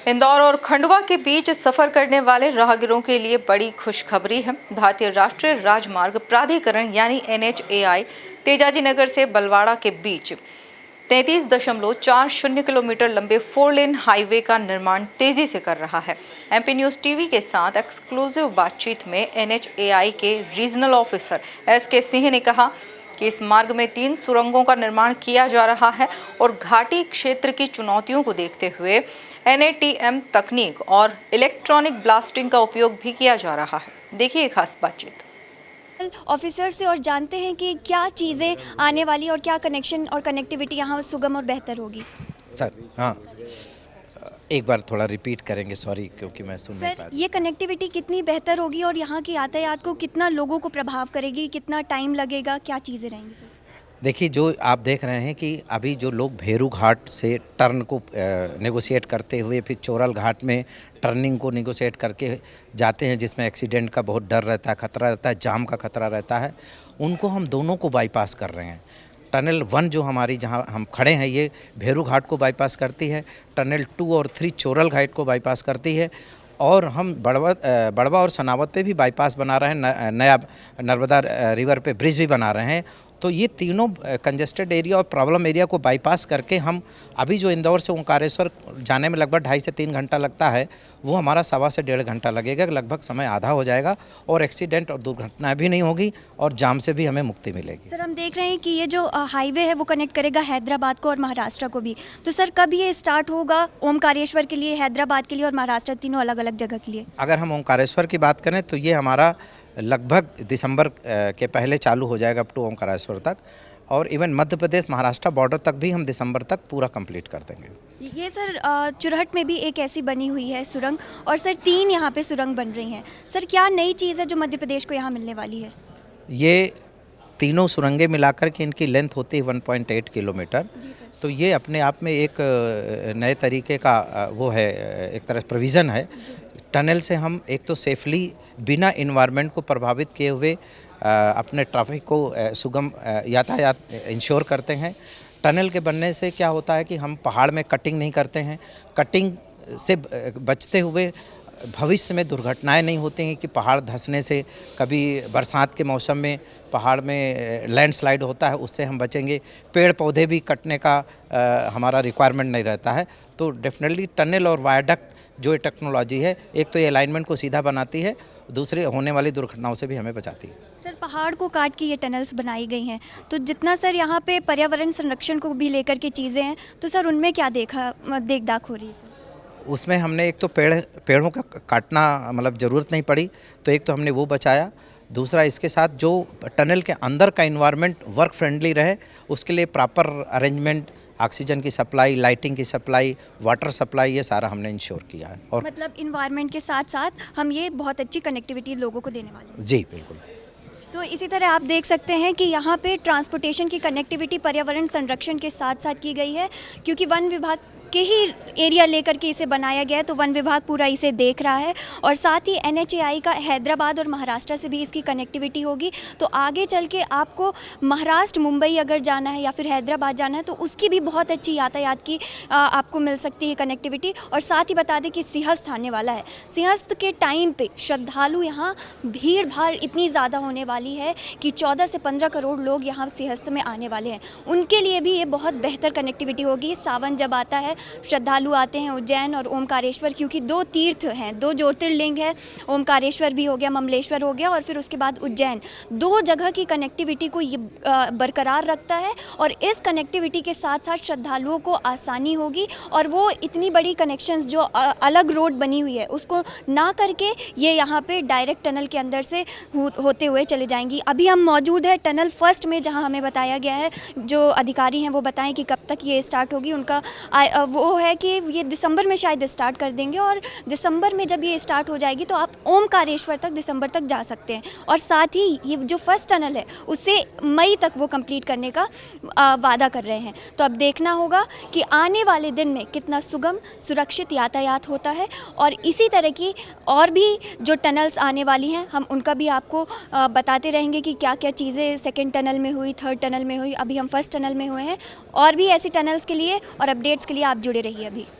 इंदौर और खंडवा के बीच सफर करने वाले राहगीरों के लिए बड़ी खुशखबरी है। भारतीय राष्ट्रीय राजमार्ग प्राधिकरण यानी NHAI तेजाजी नगर से बलवाड़ा के बीच 33.40 किलोमीटर लंबे 4 लेन हाईवे का निर्माण तेजी से कर रहा है। MP न्यूज़ टीवी के साथ एक्सक्लूसिव बातचीत में NHAI के रीजनल ऑफिसर SK सिंह ने कहा कि इस मार्ग में 3 सुरंगों का निर्माण किया जा रहा है और घाटी क्षेत्र की चुनौतियों को देखते हुए NATM तकनीक और इलेक्ट्रॉनिक ब्लास्टिंग का उपयोग भी किया जा रहा है। देखिए खास बातचीत ऑफिसर से और जानते हैं कि क्या चीज़ें आने वाली और क्या कनेक्शन और कनेक्टिविटी यहाँ सुगम और बेहतर होगी। सर हाँ, एक बार थोड़ा रिपीट करेंगे, सॉरी, क्योंकि मैं सुन नहीं पाया। ये कनेक्टिविटी कितनी बेहतर होगी और यहाँ की यातायात को कितना लोगों को प्रभाव करेगी, कितना टाइम लगेगा, क्या चीज़ें रहेंगी सर? देखिए, जो आप देख रहे हैं कि अभी जो लोग भेरू घाट से टर्न को नेगोशिएट करते हुए फिर चोरल घाट में टर्निंग को नेगोशिएट करके जाते हैं, जिसमें एक्सीडेंट का बहुत डर रहता है, खतरा रहता है, जाम का खतरा रहता है, उनको हम दोनों को बाईपास कर रहे हैं। टनल 1 जो हमारी जहां हम खड़े हैं ये भेरू घाट को बाईपास करती है, टनल 2 और 3 चोरल घाट को बाईपास करती है, और हम बड़वा और सनावत पे भी बाईपास बना रहे हैं, नया नर्मदा रिवर पे ब्रिज भी बना रहे हैं। तो ये तीनों कंजेस्टेड एरिया और प्रॉब्लम एरिया को बाईपास करके हम अभी जो इंदौर से ओंकारेश्वर जाने में लगभग 2.5 से 3 घंटा लगता है, वो हमारा 1.25 से 1.5 घंटा लगेगा। लगभग समय आधा हो जाएगा और एक्सीडेंट और दुर्घटनाएं भी नहीं होगी और जाम से भी हमें मुक्ति मिलेगी। सर, हम देख रहे हैं कि ये जो हाईवे है वो कनेक्ट करेगा हैदराबाद को और महाराष्ट्र को भी। तो सर, कब ये स्टार्ट होगा ओमकारेश्वर के लिए, हैदराबाद के लिए और महाराष्ट्र, तीनों अलग अलग जगह के लिए? अगर हम ओंकारेश्वर की बात करें तो ये हमारा लगभग दिसंबर के पहले चालू हो जाएगा अप टू ओंकारेश्वर तक, और इवन मध्य प्रदेश महाराष्ट्र बॉर्डर तक भी हम दिसंबर तक पूरा कंप्लीट कर देंगे। ये सर चुरहट में भी एक ऐसी बनी हुई है सुरंग, और सर 3 यहाँ पे सुरंग बन रही हैं। सर, क्या नई चीज़ है जो मध्य प्रदेश को यहाँ मिलने वाली है? ये तीनों सुरंगें मिलाकर के इनकी लेंथ होती है 1.8 किलोमीटर। तो ये अपने आप में एक नए तरीके का वो है, एक तरह प्रोविज़न है। टनल से हम एक तो सेफली बिना इन्वायरमेंट को प्रभावित किए हुए अपने ट्रैफिक को सुगम यातायात इंश्योर करते हैं। टनल के बनने से क्या होता है कि हम पहाड़ में कटिंग नहीं करते हैं, कटिंग से बचते हुए भविष्य में दुर्घटनाएं नहीं होती हैं कि पहाड़ धंसने से, कभी बरसात के मौसम में पहाड़ में लैंडस्लाइड होता है, उससे हम बचेंगे। पेड़ पौधे भी कटने का हमारा रिक्वायरमेंट नहीं रहता है। तो डेफिनेटली टनल और वायडक्ट जो ये टेक्नोलॉजी है, एक तो ये अलाइनमेंट को सीधा बनाती है, दूसरी होने वाली दुर्घटनाओं से भी हमें बचाती है। सर, पहाड़ को काट के ये टनल्स बनाई गई हैं, तो जितना सर यहाँ पे पर्यावरण संरक्षण को भी लेकर के चीज़ें हैं, तो सर उनमें क्या देख दाख हो रही है सर? उसमें हमने एक तो पेड़ों का काटना मतलब ज़रूरत नहीं पड़ी, तो एक तो हमने वो बचाया। दूसरा, इसके साथ जो टनल के अंदर का इन्वायरमेंट वर्क फ्रेंडली रहे, उसके लिए प्रॉपर अरेंजमेंट, ऑक्सीजन की सप्लाई, लाइटिंग की सप्लाई, वाटर सप्लाई, ये सारा हमने इंश्योर किया है। और मतलब इन्वायरमेंट के साथ साथ हम ये बहुत अच्छी कनेक्टिविटी लोगों को देने वाले हैं। जी बिल्कुल। तो इसी तरह आप देख सकते हैं कि यहाँ पे ट्रांसपोर्टेशन की कनेक्टिविटी पर्यावरण संरक्षण के साथ साथ की गई है, क्योंकि वन विभाग के ही एरिया लेकर के इसे बनाया गया है, तो वन विभाग पूरा इसे देख रहा है। और साथ ही NHAI का हैदराबाद और महाराष्ट्र से भी इसकी कनेक्टिविटी होगी। तो आगे चल के आपको महाराष्ट्र, मुंबई अगर जाना है या फिर हैदराबाद जाना है, तो उसकी भी बहुत अच्छी यातायात की आपको मिल सकती है कनेक्टिविटी। और साथ ही बता दें कि सिंहस्थ आने वाला है। सिंहस्थ के टाइम पे श्रद्धालु यहाँ भीड़ भाड़ इतनी ज़्यादा होने वाली है कि 14 से 15 करोड़ लोग यहाँ सिंहस्थ में आने वाले हैं। उनके लिए भी ये बहुत बेहतर कनेक्टिविटी होगी। सावन जब आता है, श्रद्धालु आते हैं उज्जैन और ओमकारेश्वर, क्योंकि 2 तीर्थ हैं, 2 ज्योतिर्लिंग है। ओमकारेश्वर भी हो गया, ममलेश्वर हो गया, और फिर उसके बाद उज्जैन। 2 जगह की कनेक्टिविटी को ये बरकरार रखता है, और इस कनेक्टिविटी के साथ साथ श्रद्धालुओं को आसानी होगी। और वो इतनी बड़ी कनेक्शंस जो अलग रोड बनी हुई है उसको ना करके ये यहाँ पे डायरेक्ट टनल के अंदर से होते हुए चले जाएंगी। अभी हम मौजूद है टनल फर्स्ट में, जहाँ हमें बताया गया है, जो अधिकारी हैं वो बताएं कि कब तक ये स्टार्ट होगी। उनका वो है कि ये दिसंबर में शायद स्टार्ट कर देंगे, और दिसंबर में जब ये स्टार्ट हो जाएगी तो आप ओमकारेश्वर तक दिसंबर तक जा सकते हैं। और साथ ही ये जो फर्स्ट टनल है उससे मई तक वो कंप्लीट करने का वादा कर रहे हैं। तो अब देखना होगा कि आने वाले दिन में कितना सुगम सुरक्षित यातायात होता है। और इसी तरह की और भी जो टनल्स आने वाली हैं, हम उनका भी आपको बताते रहेंगे कि क्या क्या चीज़ें सेकेंड टनल में हुई, थर्ड टनल में हुई। अभी हम फर्स्ट टनल में हुए हैं, और भी ऐसी टनल्स के लिए और अपडेट्स के लिए आप जुड़े रहिए अभी।